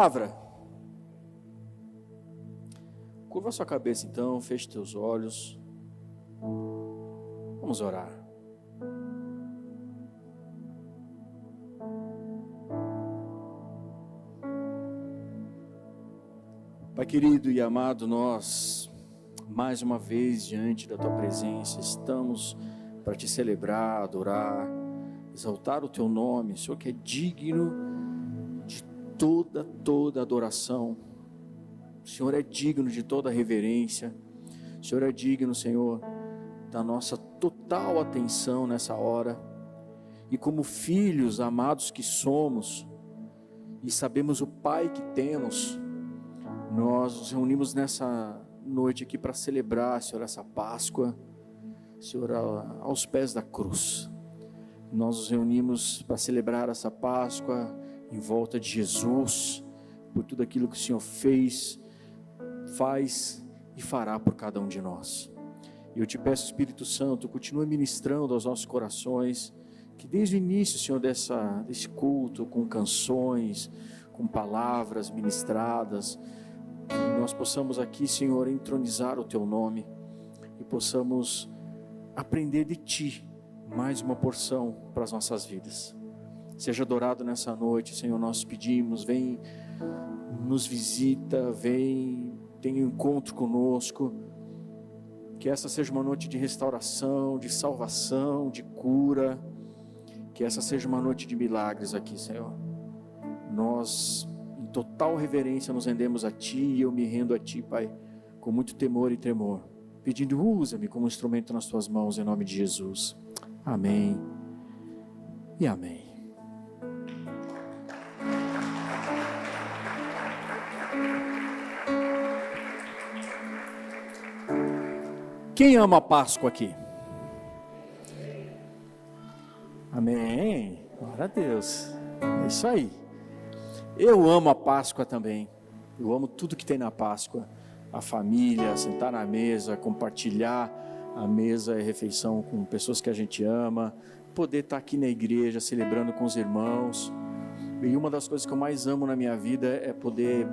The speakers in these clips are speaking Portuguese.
Palavra. Curva sua cabeça então, feche teus olhos. Vamos orar. Pai querido e amado, nós mais uma vez diante da tua presença estamos para te celebrar, adorar, exaltar o teu nome, Senhor, que é digno de toda adoração. O Senhor é digno de toda reverência. O Senhor é digno, Senhor, da nossa total atenção nessa hora. E como filhos amados que somos, e sabemos o Pai que temos, nós nos reunimos nessa noite aqui para celebrar, Senhor, essa Páscoa, Senhor, aos pés da cruz. Nós nos reunimos para celebrar essa Páscoa em volta de Jesus, por tudo aquilo que o Senhor fez, faz e fará por cada um de nós. E eu te peço, Espírito Santo, continue ministrando aos nossos corações, que desde o início, Senhor, desse culto, com canções, com palavras ministradas, que nós possamos aqui, Senhor, entronizar o teu nome e possamos aprender de ti mais uma porção para as nossas vidas. Seja adorado nessa noite, Senhor, nós pedimos, vem, nos visita, vem, tenha um encontro conosco, que essa seja uma noite de restauração, de salvação, de cura, que essa seja uma noite de milagres aqui, Senhor. Nós, em total reverência, nos rendemos a Ti, e eu me rendo a Ti, Pai, com muito temor e tremor, pedindo, usa-me como instrumento nas Tuas mãos, em nome de Jesus. Amém e amém. Quem ama a Páscoa aqui? Amém. Glória a Deus. É isso aí. Eu amo a Páscoa também. Eu amo tudo que tem na Páscoa. A família, sentar na mesa, compartilhar a mesa e a refeição com pessoas que a gente ama. Poder estar aqui na igreja, celebrando com os irmãos. E uma das coisas que eu mais amo na minha vida é poder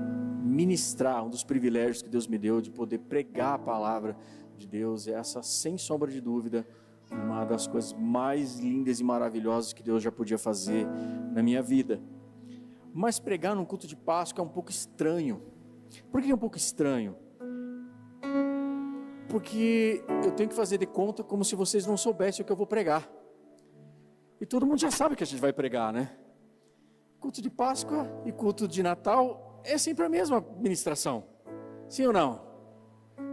ministrar, um dos privilégios que Deus me deu, de poder pregar a palavra de Deus. Essa, sem sombra de dúvida, uma das coisas mais lindas e maravilhosas que Deus já podia fazer na minha vida. Mas pregar num culto de Páscoa é um pouco estranho. Por que é um pouco estranho? Porque eu tenho que fazer de conta como se vocês não soubessem o que eu vou pregar. E todo mundo já sabe que a gente vai pregar, né? Culto de Páscoa e culto de Natal é sempre a mesma ministração. Sim ou não?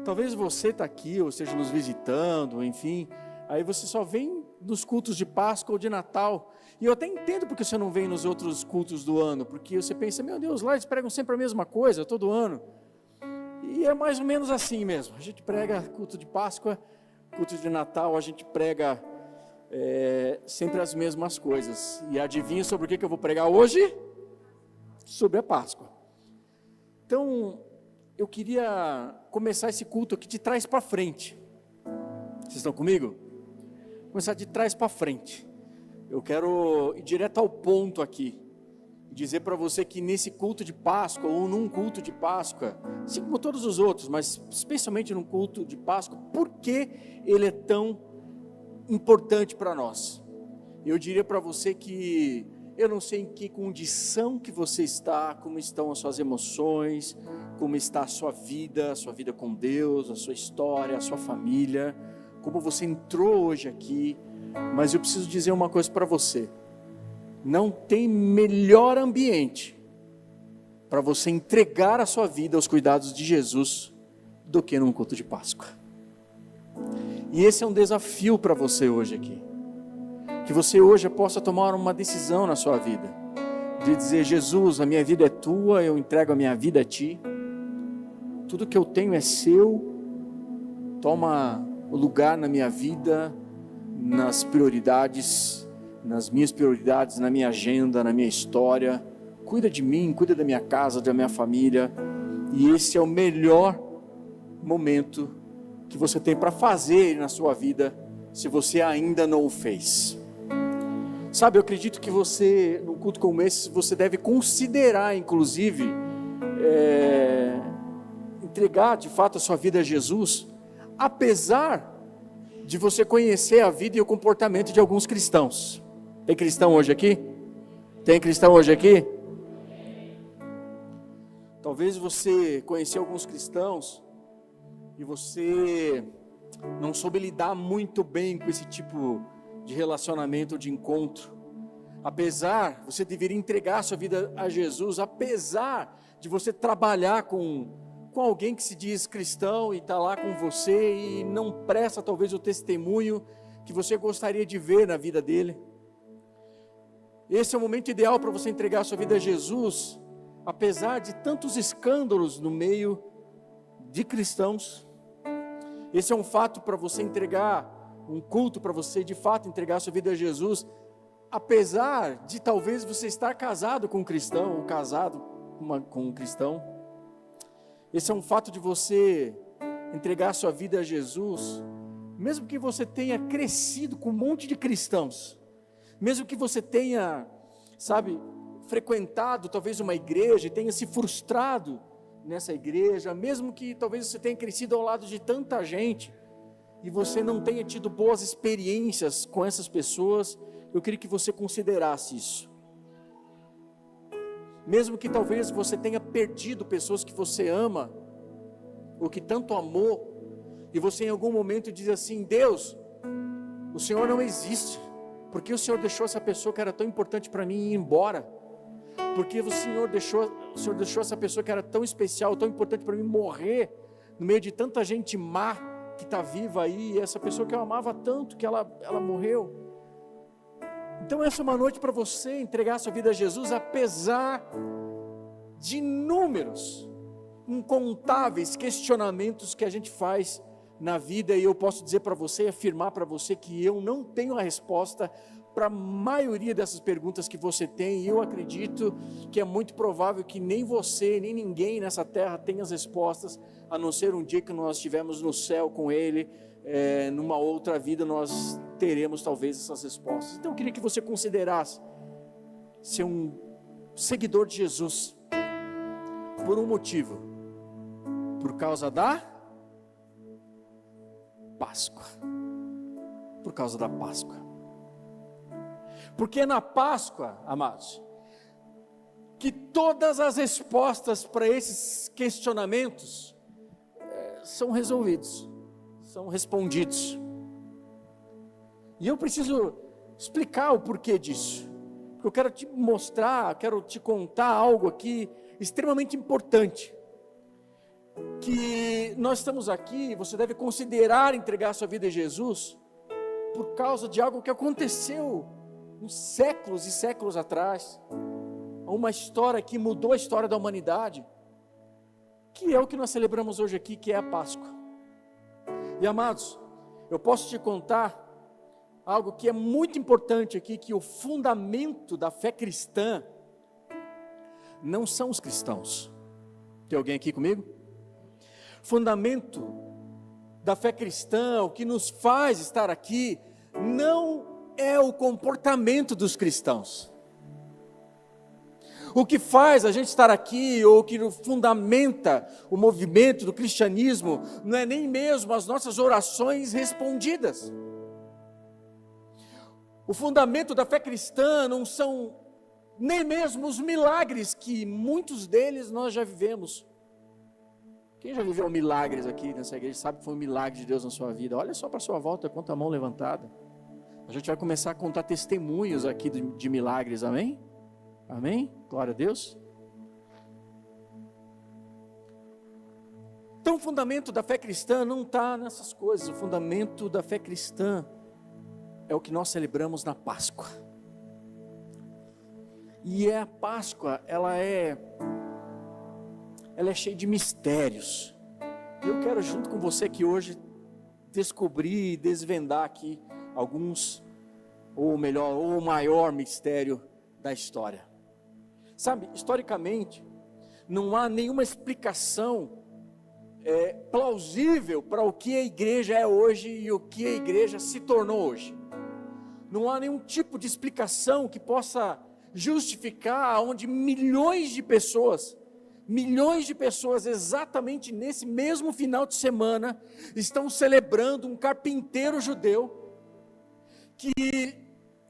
Talvez você está aqui, ou esteja nos visitando, enfim, aí você só vem nos cultos de Páscoa ou de Natal, e eu até entendo porque você não vem nos outros cultos do ano, porque você pensa, meu Deus, lá eles pregam sempre a mesma coisa, todo ano, e é mais ou menos assim mesmo, a gente prega culto de Páscoa, culto de Natal, a gente prega sempre as mesmas coisas, e adivinha sobre o que eu vou pregar hoje? Sobre a Páscoa. Então, eu queria começar esse culto aqui de trás para frente. Vocês estão comigo? Começar de trás para frente. Eu quero ir direto ao ponto aqui. Dizer para você que nesse culto de Páscoa, ou num culto de Páscoa, assim como todos os outros, mas especialmente num culto de Páscoa, por que ele é tão importante para nós? Eu diria para você que eu não sei em que condição que você está, como estão as suas emoções, como está a sua vida com Deus, a sua história, a sua família, como você entrou hoje aqui, mas eu preciso dizer uma coisa para você, não tem melhor ambiente para você entregar a sua vida aos cuidados de Jesus do que num culto de Páscoa. E esse é um desafio para você hoje aqui. Que você hoje possa tomar uma decisão na sua vida, de dizer, Jesus, a minha vida é tua, eu entrego a minha vida a ti, tudo que eu tenho é seu, toma o lugar na minha vida, nas prioridades, nas minhas prioridades, na minha agenda, na minha história, cuida de mim, cuida da minha casa, da minha família, e esse é o melhor momento que você tem para fazer na sua vida, se você ainda não o fez. Sabe, eu acredito que você, num culto como esse, você deve considerar, inclusive, entregar de fato a sua vida a Jesus, apesar de você conhecer a vida e o comportamento de alguns cristãos. Tem cristão hoje aqui? Tem cristão hoje aqui? Talvez você conheceu alguns cristãos e você não soube lidar muito bem com esse tipo de relacionamento, de encontro. Apesar, você deveria entregar a sua vida a Jesus, apesar de você trabalhar com alguém que se diz cristão e está lá com você e não presta talvez o testemunho que você gostaria de ver na vida dele. Esse é o momento ideal para você entregar a sua vida a Jesus, apesar de tantos escândalos no meio de cristãos. Esse é um fato para você entregar, um culto para você de fato entregar a sua vida a Jesus, apesar de talvez você estar casado com um cristão, ou casado com um cristão. Esse é um fato de você entregar a sua vida a Jesus, mesmo que você tenha crescido com um monte de cristãos, mesmo que você tenha, frequentado talvez uma igreja e tenha se frustrado nessa igreja, mesmo que talvez você tenha crescido ao lado de tanta gente e você não tenha tido boas experiências com essas pessoas, eu queria que você considerasse isso. Mesmo que talvez você tenha perdido pessoas que você ama, ou que tanto amou, e você em algum momento diz assim: Deus, o Senhor não existe, porque o Senhor deixou essa pessoa que era tão importante para mim ir embora, porque o Senhor deixou essa pessoa que era tão especial, tão importante para mim morrer, no meio de tanta gente má que está viva aí, e essa pessoa que eu amava tanto, que ela morreu. Então essa é uma noite para você entregar a sua vida a Jesus, apesar de inúmeros, incontáveis questionamentos que a gente faz na vida, e eu posso dizer para você e afirmar para você que eu não tenho a resposta para a maioria dessas perguntas que você tem, e eu acredito que é muito provável que nem você, nem ninguém nessa terra tenha as respostas, a não ser um dia que nós estivermos no céu com Ele, numa outra vida nós teremos talvez essas respostas. Então eu queria que você considerasse ser um seguidor de Jesus, por um motivo, por causa da Páscoa, por causa da Páscoa, porque na Páscoa, amados, que todas as respostas para esses questionamentos são resolvidos, são respondidos. E eu preciso explicar o porquê disso, porque eu quero te mostrar, quero te contar algo aqui extremamente importante, que nós estamos aqui, você deve considerar entregar a sua vida a Jesus, por causa de algo que aconteceu uns séculos e séculos atrás, uma história que mudou a história da humanidade, que é o que nós celebramos hoje aqui, que é a Páscoa. E amados, eu posso te contar algo que é muito importante aqui, que o fundamento da fé cristã não são os cristãos. Tem alguém aqui comigo? Fundamento da fé cristã, o que nos faz estar aqui, não é o comportamento dos cristãos. O que faz a gente estar aqui, ou o que fundamenta o movimento do cristianismo, não é nem mesmo as nossas orações respondidas. O fundamento da fé cristã não são nem mesmo os milagres, que muitos deles nós já vivemos. Quem já viveu milagres aqui nessa igreja sabe que foi um milagre de Deus na sua vida. Olha só para a sua volta, conta a mão levantada. A gente vai começar a contar testemunhos aqui de milagres, amém? Amém? Glória a Deus. Então o fundamento da fé cristã não está nessas coisas. O fundamento da fé cristã é o que nós celebramos na Páscoa. E a Páscoa, ela é cheia de mistérios. Eu quero junto com você aqui hoje descobrir e desvendar aqui alguns, ou melhor, ou o maior mistério da história. Sabe, historicamente, não há nenhuma explicação plausível para o que a igreja é hoje e o que a igreja se tornou hoje. Não há nenhum tipo de explicação que possa justificar onde milhões de pessoas milhões de pessoas, exatamente nesse mesmo final de semana, estão celebrando um carpinteiro judeu, que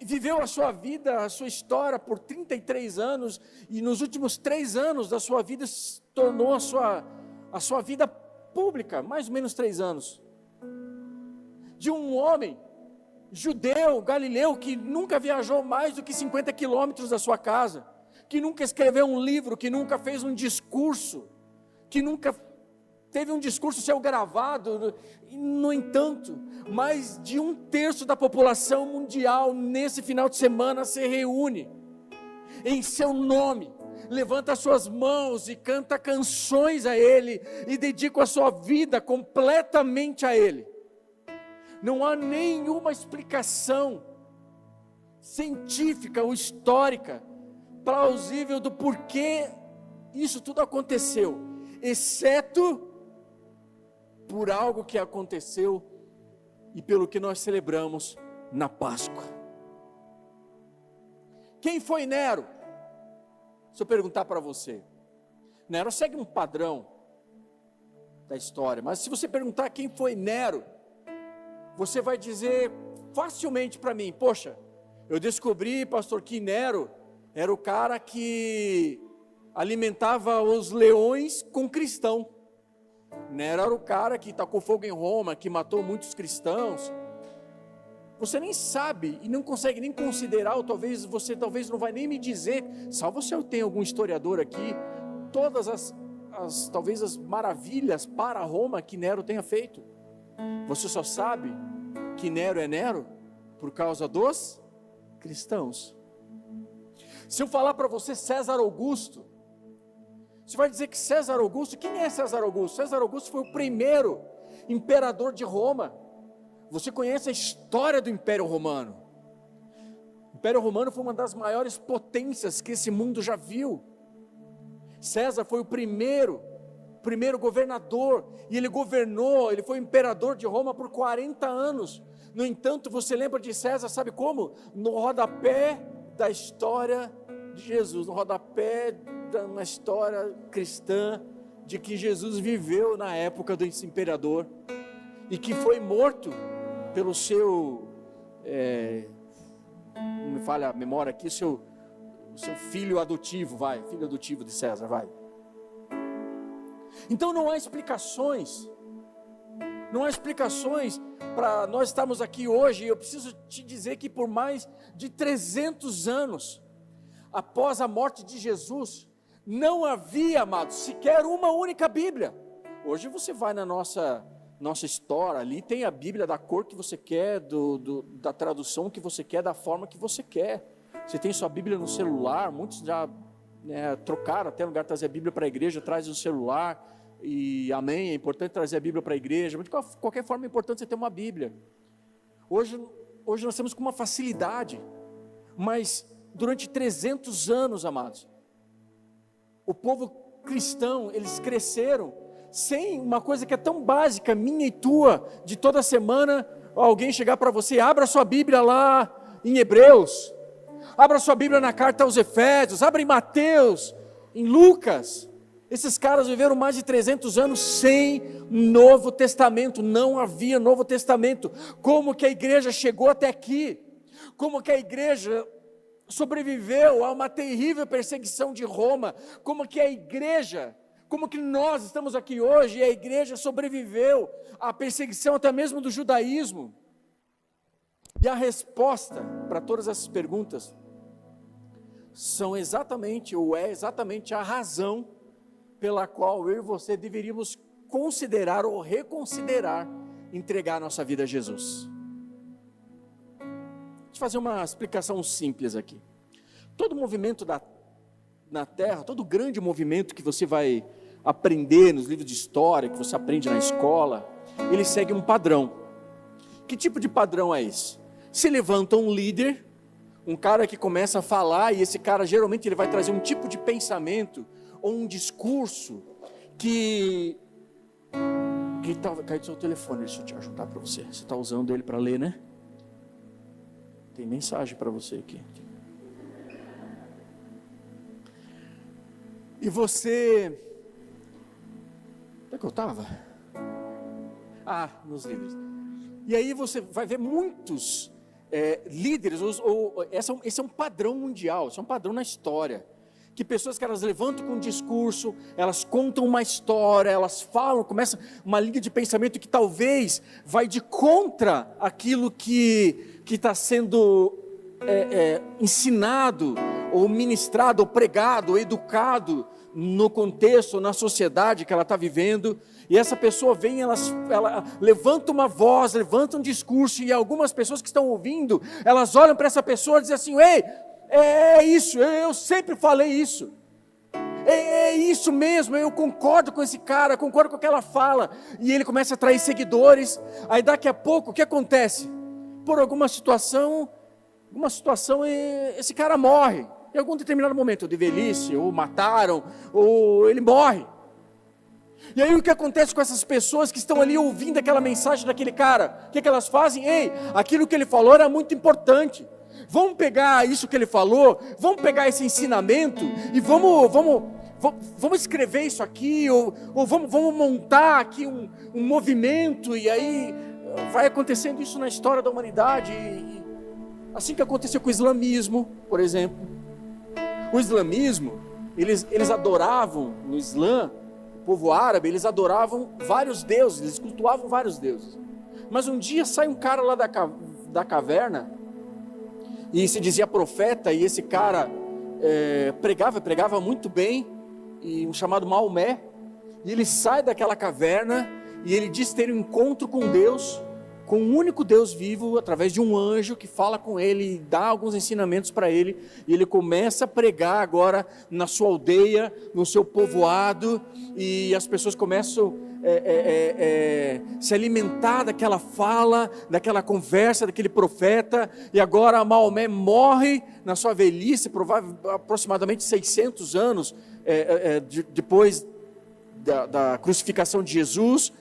viveu a sua vida, a sua história por 33 anos, e nos últimos 3 anos da sua vida se tornou a sua vida pública, mais ou menos 3 anos, de um homem judeu, galileu, que nunca viajou mais do que 50 quilômetros da sua casa, que nunca escreveu um livro, que nunca fez um discurso, que nunca teve um discurso seu gravado. No entanto, mais de 1/3 da população mundial nesse final de semana se reúne em seu nome, levanta suas mãos e canta canções a Ele, e dedica a sua vida completamente a Ele. Não há nenhuma explicação científica ou histórica plausível do porquê isso tudo aconteceu, exceto por algo que aconteceu e pelo que nós celebramos na Páscoa. Quem foi Nero? Se eu perguntar para você, Nero segue um padrão da história, mas se você perguntar quem foi Nero, você vai dizer facilmente para mim: poxa, eu descobri, pastor, que Nero era o cara que alimentava os leões com cristão. Nero era o cara que tacou fogo em Roma, que matou muitos cristãos. Você nem sabe e não consegue nem considerar, ou talvez não vai nem me dizer, salvo se eu tenho algum historiador aqui, todas talvez as maravilhas para Roma que Nero tenha feito. Você só sabe que Nero é Nero por causa dos cristãos. Se eu falar para você César Augusto, você vai dizer que César Augusto, quem é César Augusto? César Augusto foi o primeiro imperador de Roma. Você conhece a história do Império Romano? O Império Romano foi uma das maiores potências que esse mundo já viu. César foi o primeiro governador, e ele foi imperador de Roma por 40 anos. No entanto, você lembra de César, sabe como? No rodapé da história de Jesus, no rodapé uma história cristã, de que Jesus viveu na época desse imperador, e que foi morto pelo seu, não me falha a memória aqui, seu filho adotivo, filho adotivo de César, Então não há explicações para nós estarmos aqui hoje. Eu preciso te dizer que por mais de 300 anos após a morte de Jesus, não havia, amados, sequer uma única Bíblia. Hoje você vai na nossa história, ali tem a Bíblia da cor que você quer, da tradução que você quer, da forma que você quer. Você tem sua Bíblia no celular, muitos já trocaram até lugar de trazer a Bíblia para a igreja, traz no celular, e amém, é importante trazer a Bíblia para a igreja, mas de qualquer forma é importante você ter uma Bíblia. Hoje nós temos com uma facilidade, mas durante 300 anos, amados, o povo cristão, eles cresceram sem uma coisa que é tão básica, minha e tua, de toda semana, alguém chegar para você: abra sua Bíblia lá em Hebreus, abra sua Bíblia na carta aos Efésios, abra em Mateus, em Lucas. Esses caras viveram mais de 300 anos sem Novo Testamento, não havia Novo Testamento. Como que a igreja chegou até aqui? Como que a igreja sobreviveu a uma terrível perseguição de Roma? Como que nós estamos aqui hoje e a igreja sobreviveu à perseguição até mesmo do judaísmo? E a resposta para todas essas perguntas é exatamente a razão pela qual eu e você deveríamos considerar ou reconsiderar entregar nossa vida a Jesus. Deixa eu fazer uma explicação simples aqui. Todo movimento na Terra, todo grande movimento que você vai aprender nos livros de história, que você aprende na escola, ele segue um padrão. Que tipo de padrão é esse? Se levanta um líder, um cara que começa a falar, e esse cara geralmente ele vai trazer um tipo de pensamento ou um discurso que caiu do seu telefone, deixa eu te ajudar para você. Você está usando ele para ler, né? Tem mensagem para você aqui. E você... Onde é que eu estava? Nos líderes. E aí você vai ver muitos líderes, esse é um padrão mundial, esse é um padrão na história. Que pessoas que elas levantam com um discurso, elas contam uma história, elas falam, começa uma linha de pensamento que talvez vai de contra aquilo que está sendo ensinado, ou ministrado, ou pregado, ou educado no contexto, na sociedade que ela está vivendo. E essa pessoa vem, ela levanta uma voz, levanta um discurso, e algumas pessoas que estão ouvindo, elas olham para essa pessoa e dizem assim: ei, é isso, eu sempre falei isso, é isso mesmo, eu concordo com esse cara, concordo com aquela fala, e ele começa a atrair seguidores. Aí daqui a pouco, o que acontece? Por alguma situação, esse cara morre, em algum determinado momento, de velhice, ou mataram, ou ele morre. E aí o que acontece com essas pessoas que estão ali ouvindo aquela mensagem daquele cara? O que elas fazem? Ei, aquilo que ele falou era muito importante. Vamos pegar isso que ele falou, vamos pegar esse ensinamento e vamos escrever isso aqui, ou vamos montar aqui um movimento. E aí vai acontecendo isso na história da humanidade, assim que aconteceu com o islamismo, por exemplo. O islamismo, eles adoravam, no Islã, o povo árabe, eles adoravam vários deuses, eles cultuavam vários deuses. Mas um dia sai um cara lá da caverna, e se dizia profeta, e esse cara pregava muito bem, e um chamado Maomé, e ele sai daquela caverna, e ele diz ter um encontro com Deus, com um único Deus vivo, através de um anjo que fala com ele, e dá alguns ensinamentos para ele, e ele começa a pregar agora na sua aldeia, no seu povoado, e as pessoas começam se alimentar daquela fala, daquela conversa, daquele profeta. E agora Maomé morre na sua velhice, aproximadamente 600 anos depois da crucificação de Jesus,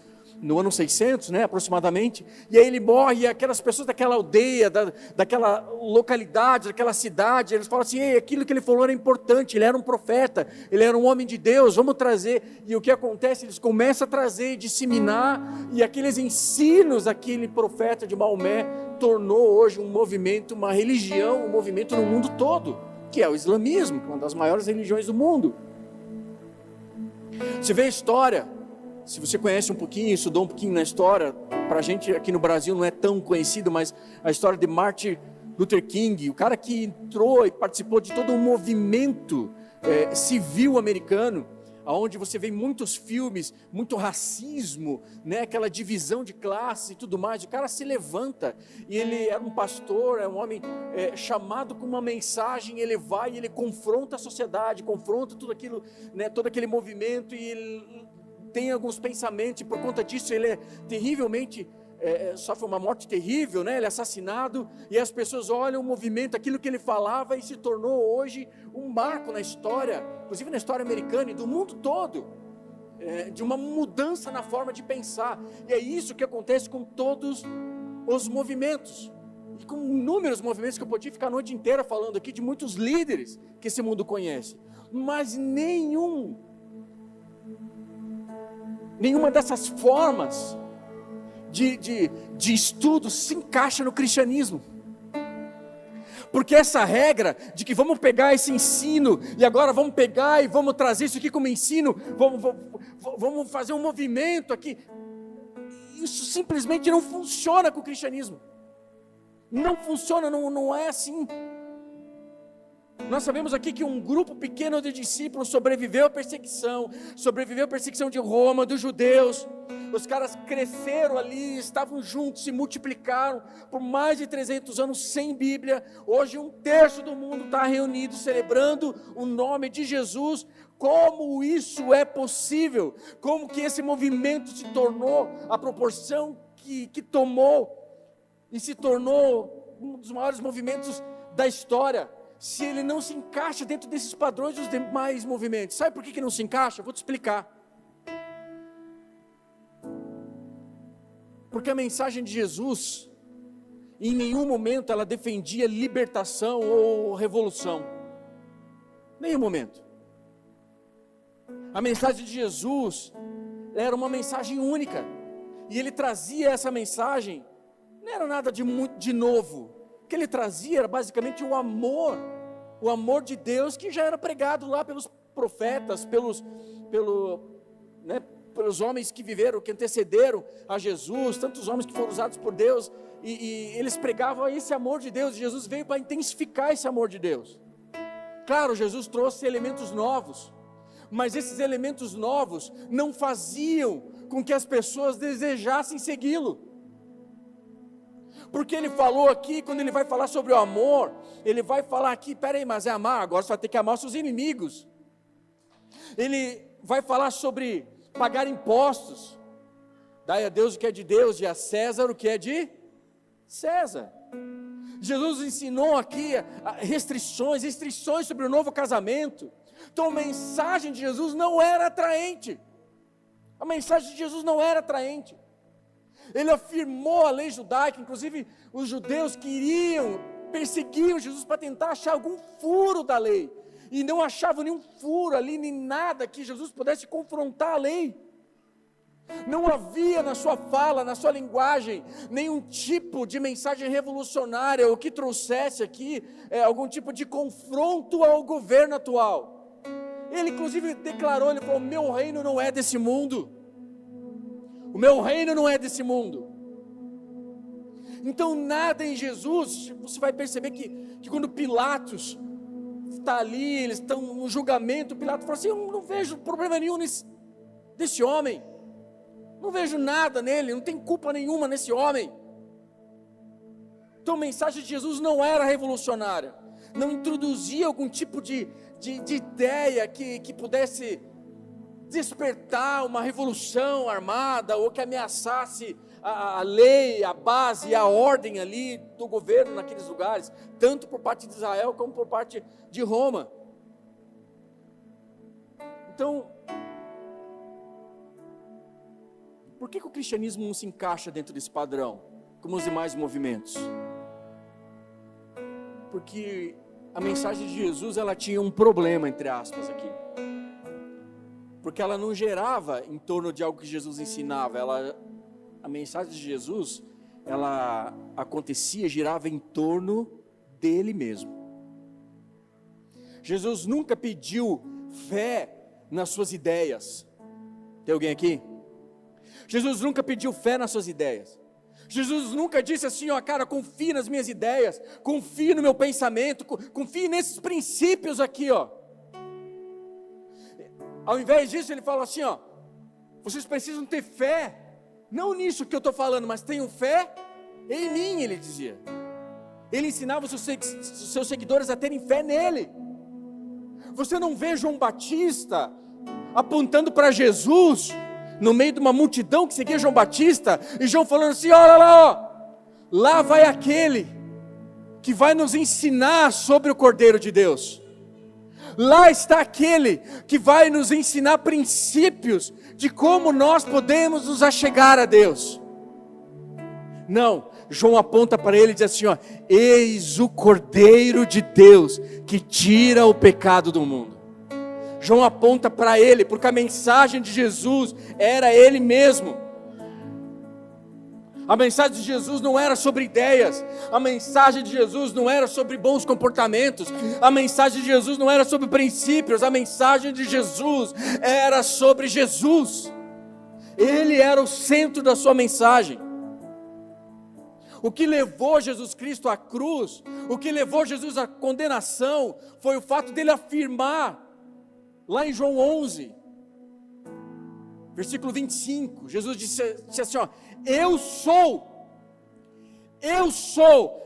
no ano 600, aproximadamente. E aí ele morre, e aquelas pessoas daquela aldeia, daquela localidade, daquela cidade, eles falam assim: ei, aquilo que ele falou era importante, ele era um profeta, ele era um homem de Deus, vamos trazer. E o que acontece? Eles começam a trazer, disseminar, e aqueles ensinos daquele profeta de Maomé tornou hoje um movimento, uma religião, um movimento no mundo todo, que é o islamismo, uma das maiores religiões do mundo. Você vê a história, se você conhece um pouquinho, estudou um pouquinho na história, para a gente aqui no Brasil não é tão conhecido, mas a história de Martin Luther King, o cara que entrou e participou de todo um movimento civil americano, onde você vê muitos filmes, muito racismo, aquela divisão de classe e tudo mais. O cara se levanta, e ele era um pastor, é um homem chamado com uma mensagem, ele vai e ele confronta a sociedade, confronta tudo aquilo, todo aquele movimento, e ele tem alguns pensamentos, e por conta disso ele é terrivelmente, sofre uma morte terrível, ele é assassinado, e as pessoas olham o movimento, aquilo que ele falava, e se tornou hoje um marco na história, inclusive na história americana e do mundo todo, de uma mudança na forma de pensar. E é isso que acontece com todos os movimentos, e com inúmeros movimentos que eu podia ficar a noite inteira falando aqui, de muitos líderes que esse mundo conhece, mas nenhuma dessas formas de estudo se encaixa no cristianismo. Porque essa regra de que vamos pegar esse ensino, e agora vamos pegar e vamos trazer isso aqui como ensino, vamos fazer um movimento aqui, isso simplesmente não funciona com o cristianismo. Não funciona, não é assim. Nós sabemos aqui que um grupo pequeno de discípulos sobreviveu à perseguição de Roma, dos judeus. Os caras cresceram ali, estavam juntos, se multiplicaram por mais de 300 anos sem Bíblia. Hoje 1/3 do mundo está reunido, celebrando o nome de Jesus. Como isso é possível? Como que esse movimento se tornou a proporção que tomou, e se tornou um dos maiores movimentos da história, se ele não se encaixa dentro desses padrões dos demais movimentos? Sabe por que não se encaixa? Vou te explicar. Porque a mensagem de Jesus, em nenhum momento ela defendia libertação ou revolução. Nenhum momento. A mensagem de Jesus era uma mensagem única, e ele trazia essa mensagem, não era nada de novo. O que ele trazia era basicamente o amor de Deus, que já era pregado lá pelos profetas, pelos homens que viveram, que antecederam a Jesus, tantos homens que foram usados por Deus, e eles pregavam esse amor de Deus, e Jesus veio para intensificar esse amor de Deus. Claro, Jesus trouxe elementos novos, mas esses elementos novos não faziam com que as pessoas desejassem segui-lo. Porque ele falou aqui, quando ele vai falar sobre o amor, ele vai falar aqui, peraí, mas é amar, agora você vai ter que amar os seus inimigos. Ele vai falar sobre pagar impostos, dai a Deus o que é de Deus e a César o que é de César. Jesus ensinou aqui restrições sobre o novo casamento. Então a mensagem de Jesus não era atraente. A mensagem de Jesus não era atraente. Ele afirmou a lei judaica, inclusive os judeus perseguiam Jesus para tentar achar algum furo da lei, e não achavam nenhum furo ali, nem nada que Jesus pudesse confrontar a lei. Não havia na sua fala, na sua linguagem, nenhum tipo de mensagem revolucionária, ou que trouxesse aqui algum tipo de confronto ao governo atual. Ele inclusive declarou, ele falou, o meu reino não é desse mundo. O meu reino não é desse mundo. Então nada em Jesus, você vai perceber que quando Pilatos está ali, eles estão no julgamento, Pilatos fala assim, eu não vejo problema nenhum desse homem. Não vejo nada nele, não tem culpa nenhuma nesse homem. Então a mensagem de Jesus não era revolucionária, não introduzia algum tipo de ideia que pudesse despertar uma revolução armada, ou que ameaçasse a lei, a base, a ordem ali do governo naqueles lugares, tanto por parte de Israel como por parte de Roma. Então, por que o cristianismo não se encaixa dentro desse padrão, como os demais movimentos? Porque a mensagem de Jesus, ela tinha um problema, entre aspas, aqui. Porque ela não gerava em torno de algo que Jesus ensinava. A mensagem de Jesus, ela girava em torno dele mesmo. Jesus nunca pediu fé nas suas ideias. Tem alguém aqui? Jesus nunca pediu fé nas suas ideias. Jesus nunca disse assim, cara, confie nas minhas ideias, confie no meu pensamento, confie nesses princípios aqui, Ao invés disso, ele fala assim, vocês precisam ter fé, não nisso que eu estou falando, mas tenham fé em mim, ele dizia. Ele ensinava os seus seguidores a terem fé nele. Você não vê João Batista apontando para Jesus, no meio de uma multidão que seguia João Batista, e João falando assim, olha lá, lá vai aquele que vai nos ensinar sobre o Cordeiro de Deus. Lá está aquele que vai nos ensinar princípios de como nós podemos nos achegar a Deus. Não, João aponta para ele e diz assim, eis o Cordeiro de Deus que tira o pecado do mundo. João aponta para ele, porque a mensagem de Jesus era ele mesmo. A mensagem de Jesus não era sobre ideias, a mensagem de Jesus não era sobre bons comportamentos, a mensagem de Jesus não era sobre princípios, a mensagem de Jesus era sobre Jesus. Ele era o centro da sua mensagem. O que levou Jesus Cristo à cruz, o que levou Jesus à condenação, foi o fato dele afirmar, lá em João 11, versículo 25, Jesus disse assim, eu sou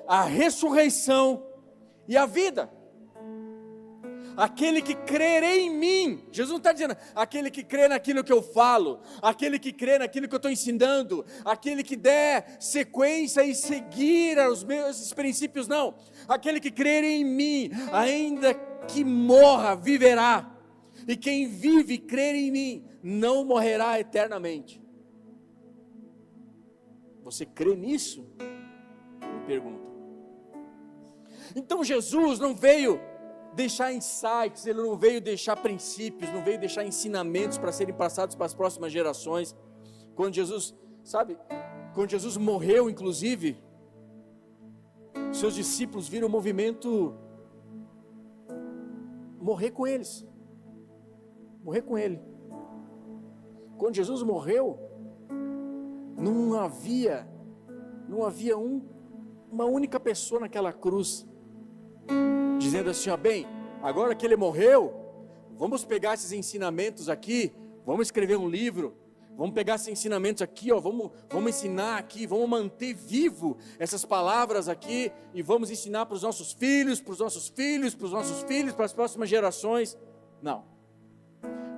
a ressurreição e a vida. Aquele que crer em mim, Jesus não está dizendo, aquele que crê naquilo que eu falo, aquele que crê naquilo que eu estou ensinando, aquele que der sequência e seguir os meus princípios, não. Aquele que crer em mim, ainda que morra, viverá. E quem vive e crer em mim, não morrerá eternamente. Você crê nisso? Me pergunta. Então Jesus não veio deixar insights, Ele não veio deixar princípios, não veio deixar ensinamentos para serem passados para as próximas gerações. Quando Jesus, quando Jesus morreu, inclusive, seus discípulos viram o movimento morrer com eles, morrer com Ele. Quando Jesus morreu, não havia uma única pessoa naquela cruz, dizendo assim, bem, agora que Ele morreu, vamos pegar esses ensinamentos aqui, vamos escrever um livro, vamos pegar esses ensinamentos aqui, vamos ensinar aqui, vamos manter vivo essas palavras aqui, e vamos ensinar para os nossos filhos, para os nossos filhos, para os nossos filhos, para as próximas gerações. Não.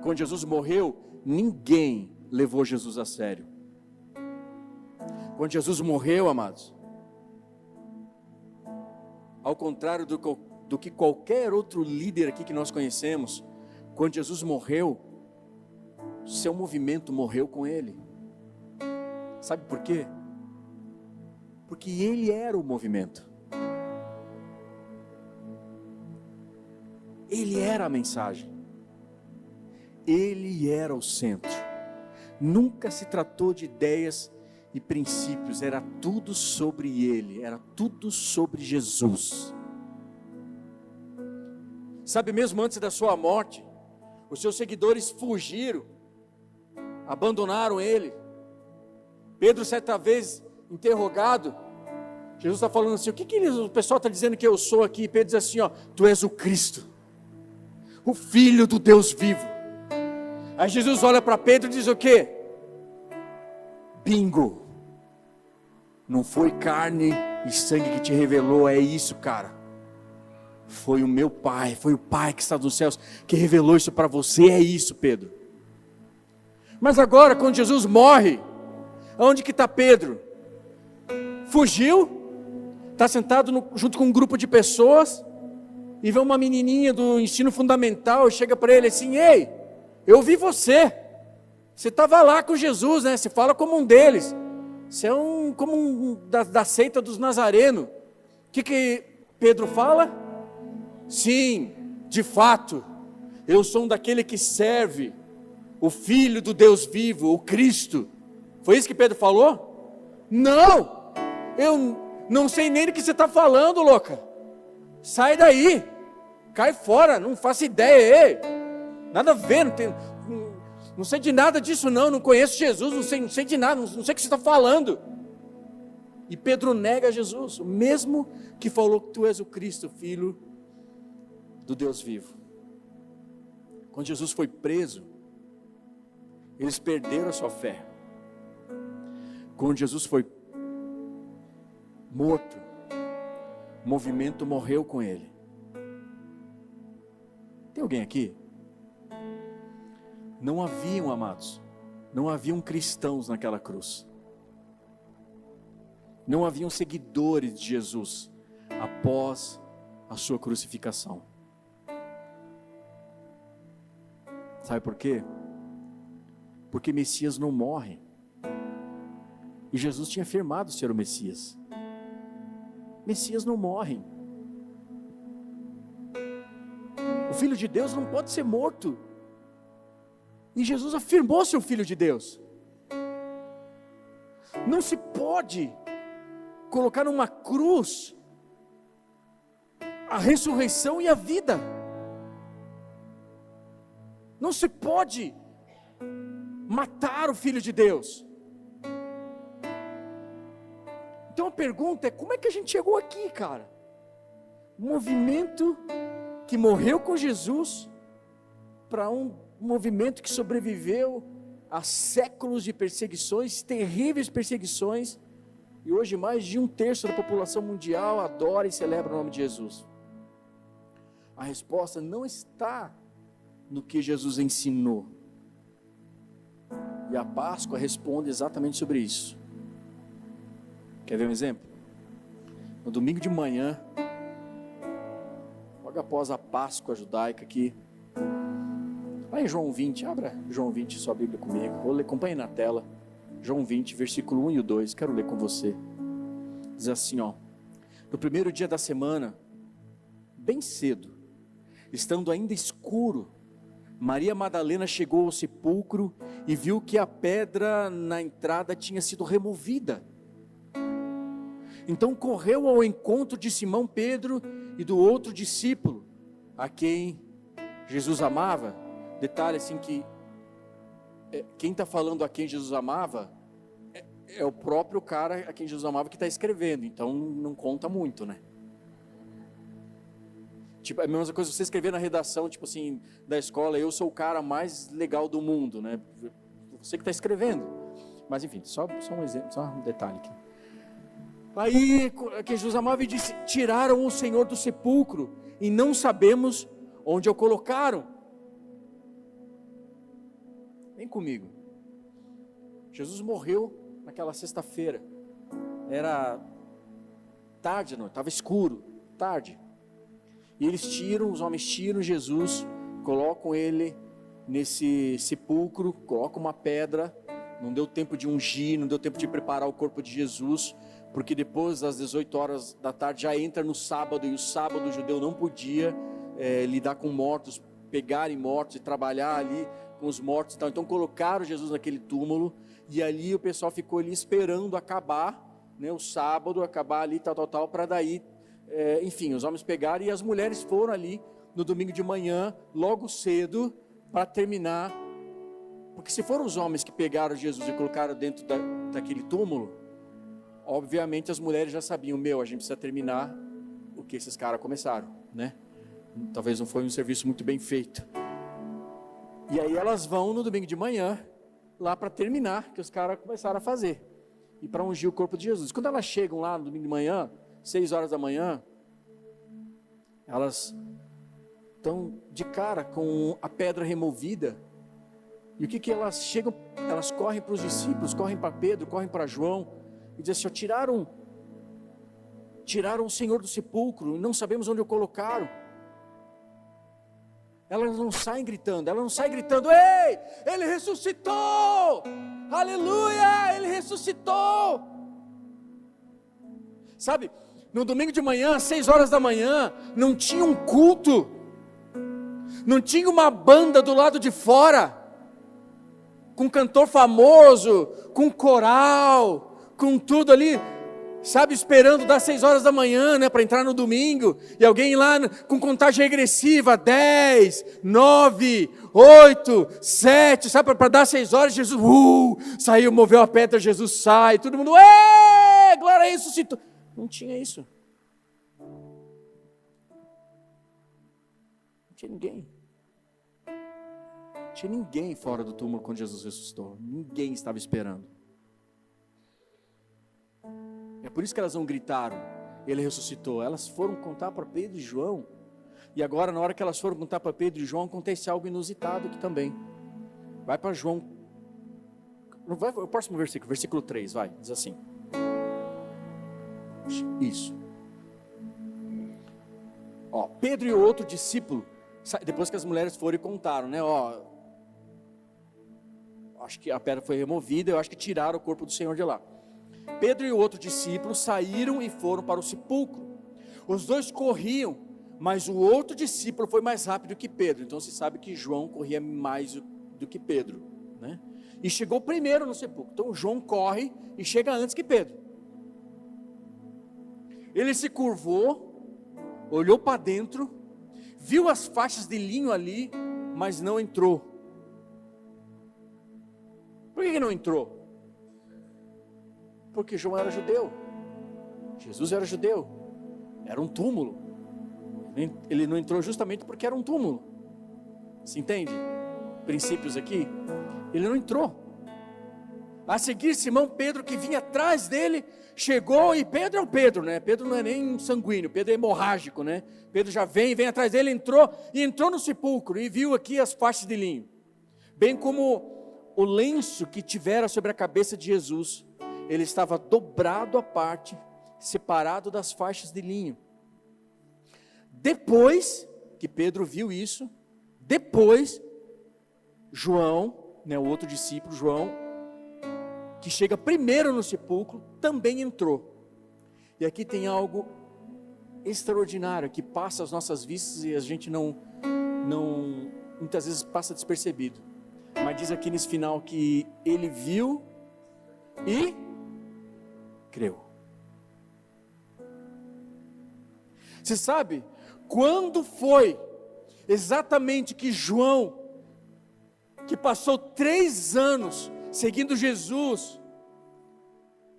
Quando Jesus morreu, ninguém levou Jesus a sério. Quando Jesus morreu, amados, ao contrário do que qualquer outro líder aqui que nós conhecemos, quando Jesus morreu, seu movimento morreu com Ele. Sabe por quê? Porque Ele era o movimento. Ele era a mensagem. Ele era o centro. Nunca se tratou de ideias e princípios, era tudo sobre Ele, era tudo sobre Jesus. Sabe, mesmo antes da sua morte, os seus seguidores fugiram, abandonaram Ele. Pedro, certa vez, interrogado, Jesus está falando assim, o pessoal está dizendo que eu sou aqui? Pedro diz assim, tu és o Cristo, o Filho do Deus vivo. Aí Jesus olha para Pedro e diz o quê? Bingo, não foi carne e sangue que te revelou, é isso, cara. Foi o meu Pai, foi o Pai que está nos céus que revelou isso para você, é isso, Pedro. Mas agora, quando Jesus morre, onde que está Pedro? Fugiu, está sentado junto com um grupo de pessoas, e vê uma menininha do ensino fundamental, e chega para ele assim, ei, eu vi você estava lá com Jesus, né? Você fala como um deles, você é da seita dos Nazarenos. O que Pedro fala? Sim, de fato, eu sou um daquele que serve o Filho do Deus vivo, o Cristo. Foi isso que Pedro falou? Não, eu não sei nem do que você está falando, louca. Sai daí, cai fora, não faço ideia, ei. Nada a ver, não sei de nada disso não conheço Jesus, não sei de nada, não sei o que você está falando. E Pedro nega Jesus, o mesmo que falou que tu és o Cristo, Filho do Deus vivo. Quando Jesus foi preso, eles perderam a sua fé. Quando Jesus foi morto, o movimento morreu com Ele. Tem alguém aqui? Não haviam, amados, não haviam cristãos naquela cruz. Não haviam seguidores de Jesus após a sua crucificação. Sabe por quê? Porque Messias não morre. E Jesus tinha afirmado ser o Messias. Messias não morrem. O Filho de Deus não pode ser morto. E Jesus afirmou ser o Filho de Deus. Não se pode colocar numa cruz a ressurreição e a vida. Não se pode matar o Filho de Deus. Então a pergunta é, como é que a gente chegou aqui, cara? Um movimento que morreu com Jesus para um movimento que sobreviveu a séculos de perseguições, terríveis perseguições, e hoje mais de 1/3 da população mundial adora e celebra o nome de Jesus. A resposta não está no que Jesus ensinou, e a Páscoa responde exatamente sobre isso. Quer ver um exemplo? No domingo de manhã, logo após a Páscoa judaica aqui, lá em João 20, abra João 20, sua Bíblia comigo, vou ler, acompanhe na tela, João 20, versículo 1 e o 2, quero ler com você. Diz assim, no primeiro dia da semana, bem cedo, estando ainda escuro, Maria Madalena chegou ao sepulcro e viu que a pedra na entrada tinha sido removida. Então correu ao encontro de Simão Pedro e do outro discípulo, a quem Jesus amava. Detalhe assim que quem está falando a quem Jesus amava é o próprio cara a quem Jesus amava que está escrevendo, então não conta muito, né? Tipo, é a mesma coisa você escrever na redação, tipo assim, da escola, eu sou o cara mais legal do mundo, né? Você que está escrevendo. Mas enfim, só um exemplo, só um detalhe aqui. Aí, que Jesus amava e disse: tiraram o Senhor do sepulcro e não sabemos onde o colocaram. Vem comigo. Jesus morreu naquela sexta-feira. Era tarde, não, estava escuro, tarde. E os homens tiram Jesus, colocam ele nesse sepulcro, colocam uma pedra. Não deu tempo de ungir, não deu tempo de preparar o corpo de Jesus, porque depois das 18 horas da tarde já entra no sábado, e o sábado o judeu não podia lidar com mortos, pegarem mortos e trabalhar ali com os mortos e tal. Então colocaram Jesus naquele túmulo, e ali o pessoal ficou ali esperando acabar, né, o sábado, acabar ali, tal, para daí, enfim, os homens pegaram, e as mulheres foram ali no domingo de manhã, logo cedo, para terminar. Porque se foram os homens que pegaram Jesus e colocaram dentro daquele túmulo, obviamente as mulheres já sabiam, a gente precisa terminar o que esses caras começaram, né? Talvez não foi um serviço muito bem feito. E aí elas vão no domingo de manhã, lá para terminar, que os caras começaram a fazer, e para ungir o corpo de Jesus. Quando elas chegam lá no domingo de manhã, 6 horas da manhã, elas estão de cara com a pedra removida. E o que elas chegam? Elas correm para os discípulos, correm para Pedro, correm para João, e dizem assim: tiraram o Senhor do sepulcro, e não sabemos onde o colocaram. Elas não saem gritando, ei, ele ressuscitou, aleluia, ele ressuscitou. Sabe, no domingo de manhã, 6 horas da manhã, não tinha um culto, não tinha uma banda do lado de fora, com um cantor famoso, com coral, com tudo ali, sabe, esperando das 6 horas da manhã, né, para entrar no domingo, e alguém lá com contagem regressiva, 10, 9, 8, 7, sabe, para dar 6 horas, Jesus, saiu, moveu a pedra, Jesus sai, todo mundo, glória, ressuscitou. Não tinha isso. Não tinha ninguém. Não tinha ninguém fora do túmulo quando Jesus ressuscitou. Ninguém estava esperando. É por isso que elas não gritaram: ele ressuscitou. Elas foram contar para Pedro e João. E agora, na hora que elas foram contar para Pedro e João, acontece algo inusitado aqui também. Vai para João. O próximo versículo, versículo 3, vai, diz assim. Isso. Pedro e o outro discípulo, depois que as mulheres foram e contaram, né? Acho que a pedra foi removida, eu acho que tiraram o corpo do Senhor de lá. Pedro e o outro discípulo saíram e foram para o sepulcro. Os dois corriam, mas o outro discípulo foi mais rápido que Pedro. Então se sabe que João corria mais do que Pedro, né? E chegou primeiro no sepulcro. Então João corre e chega antes que Pedro. Ele se curvou, olhou para dentro, viu as faixas de linho ali, mas não entrou. Por que não entrou? Porque João era judeu, Jesus era judeu, era um túmulo. Ele não entrou justamente porque era um túmulo. Se entende? Princípios aqui. Ele não entrou. A seguir, Simão Pedro, que vinha atrás dele, chegou, e Pedro é o Pedro, né? Pedro não é nem sanguíneo, Pedro é hemorrágico, né? Pedro já vem atrás dele, entrou no sepulcro e viu aqui as faixas de linho, bem como o lenço que tivera sobre a cabeça de Jesus. Ele estava dobrado à parte, separado das faixas de linho. Depois que Pedro viu isso, João, né, o outro discípulo, João, que chega primeiro no sepulcro, também entrou. E aqui tem algo extraordinário que passa às nossas vistas e a gente não muitas vezes passa despercebido. Mas diz aqui nesse final que ele viu e creu. Você sabe quando foi exatamente que João, que passou 3 anos seguindo Jesus,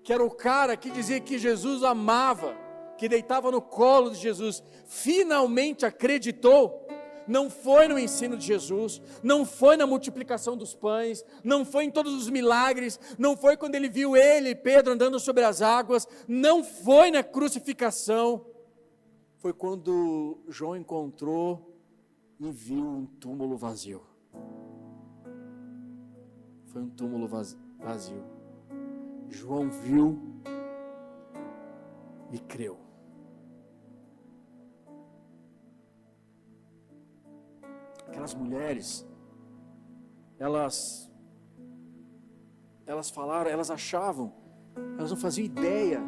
que era o cara que dizia que Jesus amava, que deitava no colo de Jesus, finalmente acreditou? Não foi no ensino de Jesus, não foi na multiplicação dos pães, não foi em todos os milagres, não foi quando ele viu ele e Pedro andando sobre as águas, não foi na crucificação, foi quando João encontrou e viu um túmulo vazio. Foi um túmulo vazio. João viu e creu. Aquelas mulheres, elas falaram, elas achavam, elas não faziam ideia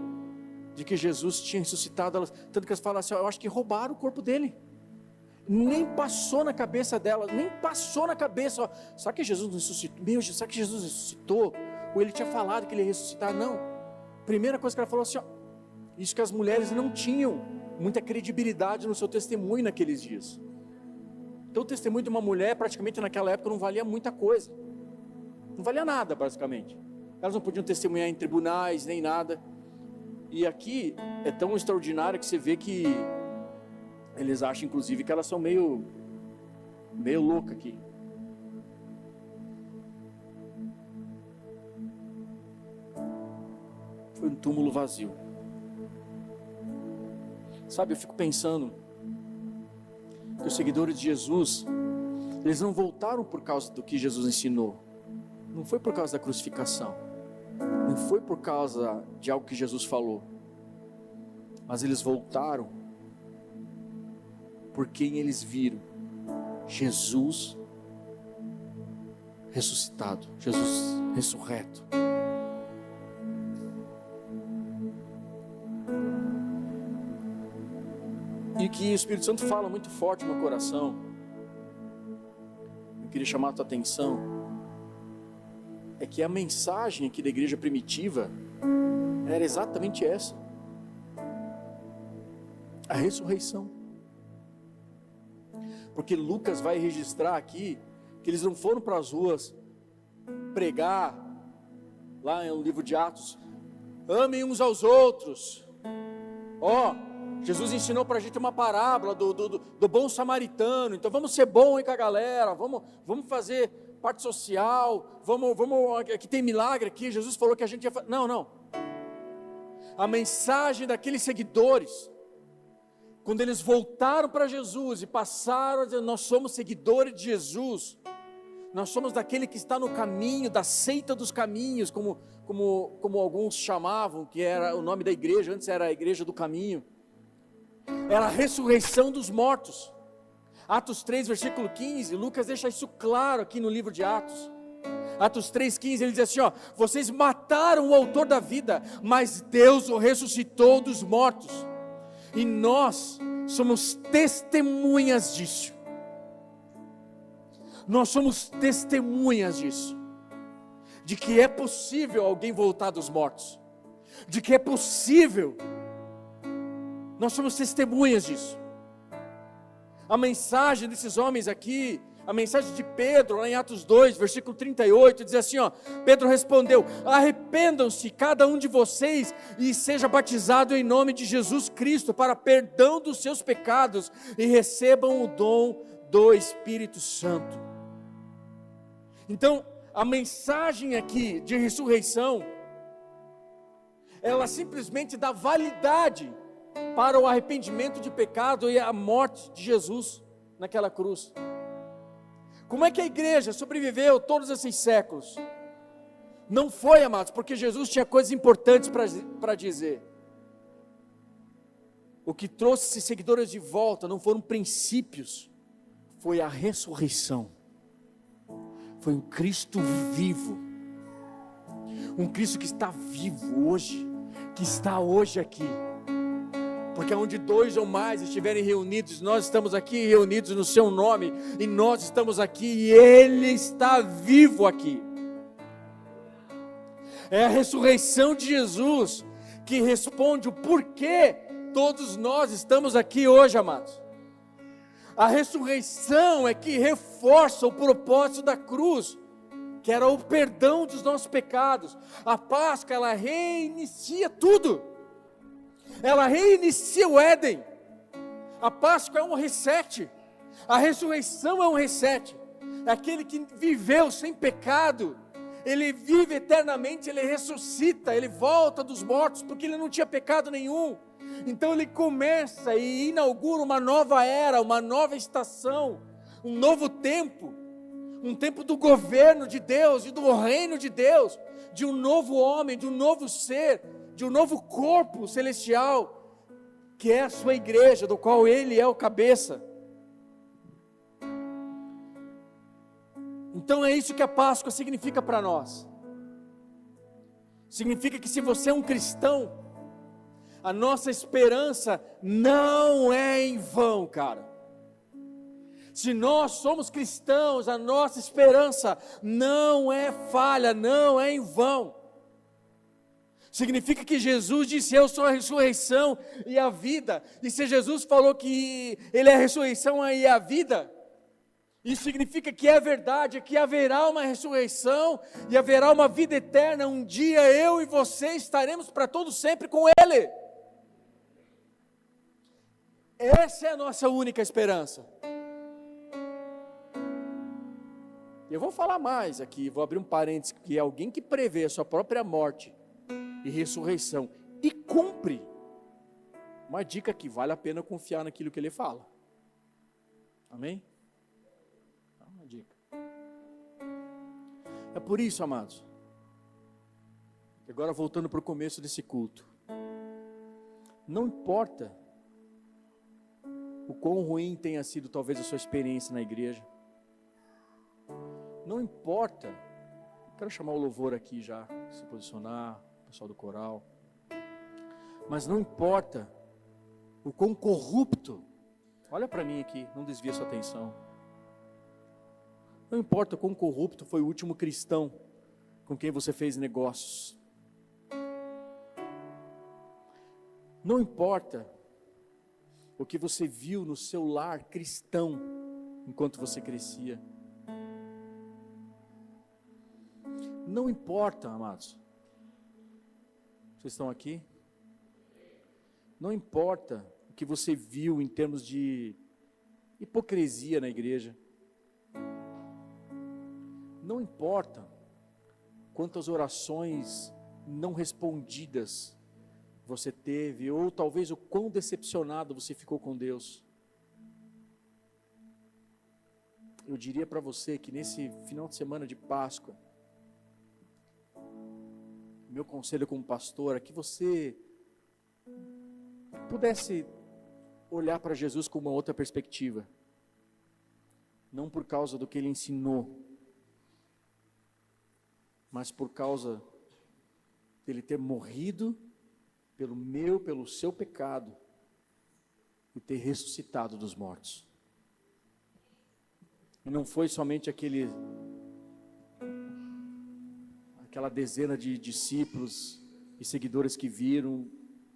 de que Jesus tinha ressuscitado, tanto que elas falaram assim, eu acho que roubaram o corpo dele. Nem passou na cabeça delas, nem passou na cabeça, será que Jesus não ressuscitou? Meu, será que Jesus ressuscitou? Ou ele tinha falado que ele ia ressuscitar? Não. Primeira coisa que ela falou assim, isso que as mulheres não tinham muita credibilidade no seu testemunho naqueles dias. Então o testemunho de uma mulher praticamente naquela época não valia muita coisa, não valia nada basicamente, elas não podiam testemunhar em tribunais nem nada, e aqui é tão extraordinário que você vê que eles acham inclusive que elas são meio loucas aqui. Foi um túmulo vazio. Sabe, eu fico pensando que os seguidores de Jesus, eles não voltaram por causa do que Jesus ensinou, não foi por causa da crucificação, não foi por causa de algo que Jesus falou, mas eles voltaram por quem eles viram: Jesus ressuscitado, Jesus ressurreto. E que o Espírito Santo fala muito forte no meu coração, eu queria chamar a tua atenção, é que a mensagem aqui da igreja primitiva era exatamente essa: a ressurreição. Porque Lucas vai registrar aqui que eles não foram para as ruas pregar, lá no livro de Atos, amem uns aos outros. Jesus ensinou para a gente uma parábola do bom samaritano, então vamos ser bom aí com a galera, vamos fazer parte social, vamos, aqui tem milagre aqui, Jesus falou que a gente ia fazer. Não. A mensagem daqueles seguidores, quando eles voltaram para Jesus e passaram a dizer, nós somos seguidores de Jesus, nós somos daquele que está no caminho, da seita dos caminhos, como alguns chamavam, que era o nome da igreja, antes era a igreja do caminho, era a ressurreição dos mortos. Atos 3 versículo 15, Lucas deixa isso claro aqui no livro de Atos. Atos 3,15, ele diz assim, vocês mataram o autor da vida, mas Deus o ressuscitou dos mortos, e nós somos testemunhas disso. Nós somos testemunhas disso, de que é possível alguém voltar dos mortos, de que é possível. Nós somos testemunhas disso. A mensagem desses homens aqui, a mensagem de Pedro, lá em Atos 2, versículo 38, diz assim, Pedro respondeu, arrependam-se cada um de vocês e seja batizado em nome de Jesus Cristo para perdão dos seus pecados e recebam o dom do Espírito Santo. Então, a mensagem aqui de ressurreição, ela simplesmente dá validade para o arrependimento de pecado e a morte de Jesus naquela cruz. Como é que a igreja sobreviveu todos esses séculos? Não foi, amados, porque Jesus tinha coisas importantes para dizer. O que trouxe esses seguidores de volta não foram princípios, foi a ressurreição. Foi um Cristo vivo, um Cristo que está vivo hoje, que está hoje aqui. Porque onde 2 ou mais estiverem reunidos, nós estamos aqui reunidos no seu nome, e nós estamos aqui, e Ele está vivo aqui. É a ressurreição de Jesus que responde o porquê todos nós estamos aqui hoje, amados. A ressurreição é que reforça o propósito da cruz, que era o perdão dos nossos pecados. A Páscoa, ela reinicia tudo. Ela reinicia o Éden. A Páscoa é um reset. A ressurreição é um reset. É aquele que viveu sem pecado, ele vive eternamente, ele ressuscita, ele volta dos mortos, porque ele não tinha pecado nenhum. Então ele começa e inaugura uma nova era, uma nova estação, um novo tempo, um tempo do governo de Deus e do reino de Deus, de um novo homem, de um novo ser, de um novo corpo celestial, que é a sua igreja, do qual ele é o cabeça. Então é isso que a Páscoa significa para nós. Significa que se você é um cristão, a nossa esperança não é em vão, cara. Se nós somos cristãos, a nossa esperança não é falha, não é em vão. Significa que Jesus disse: eu sou a ressurreição e a vida. E se Jesus falou que Ele é a ressurreição e a vida, isso significa que é verdade, que haverá uma ressurreição e haverá uma vida eterna. Um dia eu e você estaremos para todo sempre com Ele. Essa é a nossa única esperança. Eu vou falar mais aqui, vou abrir um parênteses, que é alguém que prevê a sua própria morte e ressurreição e cumpre. Uma dica que vale a pena confiar naquilo que ele fala. Amém? Uma dica. É por isso, amados, que agora voltando para o começo desse culto, não importa o quão ruim tenha sido talvez a sua experiência na igreja, não importa, quero chamar o louvor aqui já, se posicionar, o pessoal do coral, mas não importa o quão corrupto, olha para mim aqui, não desvia sua atenção, não importa o quão corrupto foi o último cristão com quem você fez negócios, não importa o que você viu no seu lar cristão enquanto você crescia, não importa, amados, vocês estão aqui? Não importa o que você viu em termos de hipocrisia na igreja, não importa quantas orações não respondidas você teve, ou talvez o quão decepcionado você ficou com Deus. Eu diria para você que nesse final de semana de Páscoa, meu conselho como pastor é que você pudesse olhar para Jesus com uma outra perspectiva, não por causa do que Ele ensinou, mas por causa dele ter morrido pelo meu, pelo seu pecado, e ter ressuscitado dos mortos. E não foi somente aquela dezena de discípulos e seguidores que viram.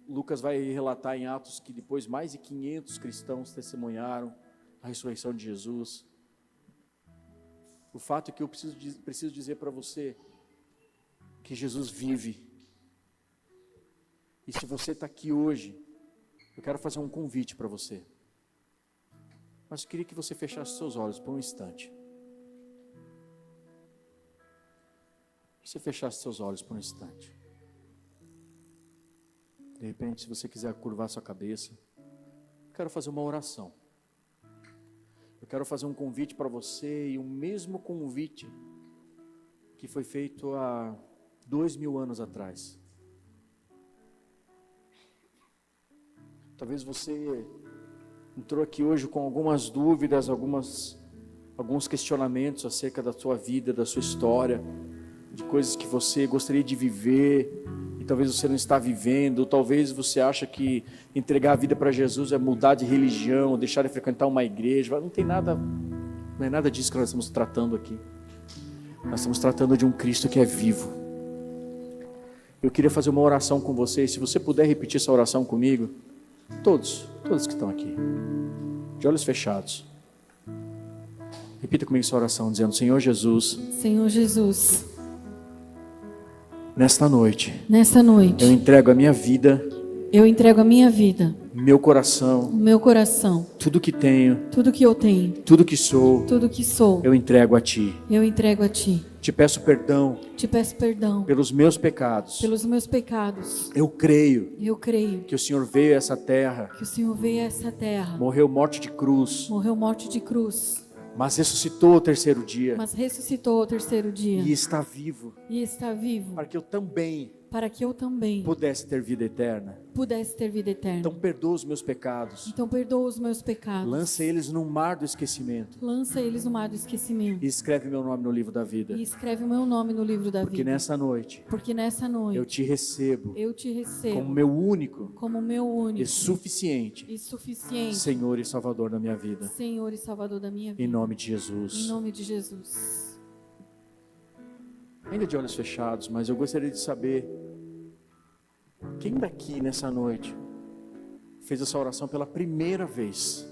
Lucas vai relatar em Atos que depois mais de 500 cristãos testemunharam a ressurreição de Jesus. O fato é que eu preciso dizer para você que Jesus vive. E se você está aqui hoje, eu quero fazer um convite para você. Mas eu queria que você fechasse seus olhos por um instante. Você fechasse seus olhos por um instante. De repente, se você quiser curvar sua cabeça, eu quero fazer uma oração. Eu quero fazer um convite para você, e o mesmo convite que foi feito há 2000 anos atrás. Talvez você entrou aqui hoje com algumas dúvidas, alguns questionamentos acerca da sua vida, da sua história, de coisas que você gostaria de viver, e talvez você não está vivendo, ou talvez você acha que entregar a vida para Jesus é mudar de religião, deixar de frequentar uma igreja. Não tem nada, não é nada disso que nós estamos tratando aqui. Nós estamos tratando de um Cristo que é vivo. Eu queria fazer uma oração com vocês. Se você puder repetir essa oração comigo, todos que estão aqui, de olhos fechados, repita comigo essa oração, dizendo: Senhor Jesus, Senhor Jesus, nesta noite, eu entrego a minha vida, entrego a minha vida, meu coração, o meu coração, tudo que tenho, tudo que eu tenho, tudo que sou, tudo que sou, eu entrego a Ti. eu entrego a Ti. Te peço perdão Te peço perdão pelos meus pecados. pelos meus pecados. Eu creio Eu creio que o Senhor veio a essa terra, que o Senhor veio a essa terra, morreu morte de cruz, morreu morte de cruz, mas ressuscitou ao terceiro dia mas ressuscitou ao terceiro dia e está vivo, e está vivo, para que eu também para que eu também pudesse ter vida eterna. pudesse ter vida eterna. Então perdoa os meus pecados, Então perdoa os meus pecados. lança eles no mar do esquecimento Lança eles no mar do esquecimento. e escreve meu nome no livro da vida, E escreve o meu nome no livro da porque vida. nessa noite Porque nessa noite eu te recebo eu te recebo como meu único como meu único e suficiente e suficiente Senhor e Salvador da minha vida, Senhor e Salvador da minha vida. em nome de Em Jesus. nome de Jesus. Ainda de olhos fechados, mas eu gostaria de saber quem daqui nessa noite fez essa oração pela primeira vez,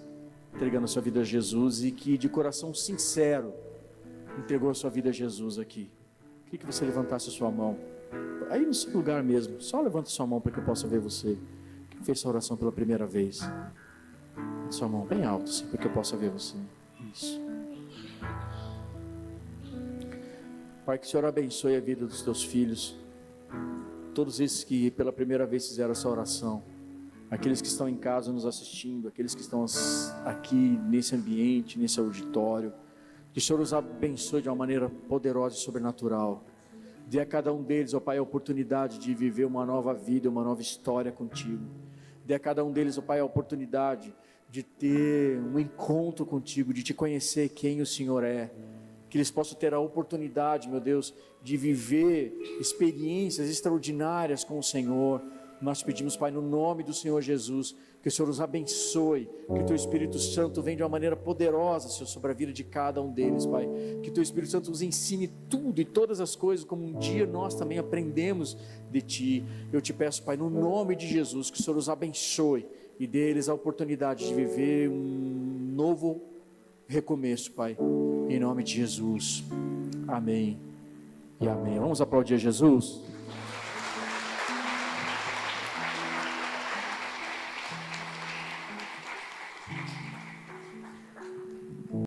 entregando a sua vida a Jesus, e que de coração sincero entregou a sua vida a Jesus aqui. Queria que você levantasse a sua mão, aí no seu lugar mesmo, só levanta a sua mão para que eu possa ver você. Quem fez essa oração pela primeira vez? Sua mão bem alta, assim, para que eu possa ver você. Isso. Pai, que o Senhor abençoe a vida dos teus filhos, todos esses que pela primeira vez fizeram essa oração, aqueles que estão em casa nos assistindo, aqueles que estão aqui nesse ambiente, nesse auditório, que o Senhor os abençoe de uma maneira poderosa e sobrenatural. Dê a cada um deles, ó Pai, a oportunidade de viver uma nova vida, uma nova história contigo. Dê a cada um deles, ó Pai, a oportunidade de ter um encontro contigo, de te conhecer quem o Senhor é. Que eles possam ter a oportunidade, meu Deus, de viver experiências extraordinárias com o Senhor. Nós pedimos, Pai, no nome do Senhor Jesus, que o Senhor os abençoe, que o Teu Espírito Santo venha de uma maneira poderosa, Senhor, sobre a vida de cada um deles, Pai. Que o Teu Espírito Santo nos ensine tudo e todas as coisas, como um dia nós também aprendemos de Ti. Eu te peço, Pai, no nome de Jesus, que o Senhor os abençoe e dê eles a oportunidade de viver um novo recomeço, Pai, em nome de Jesus. Amém e amém. Vamos aplaudir a Jesus?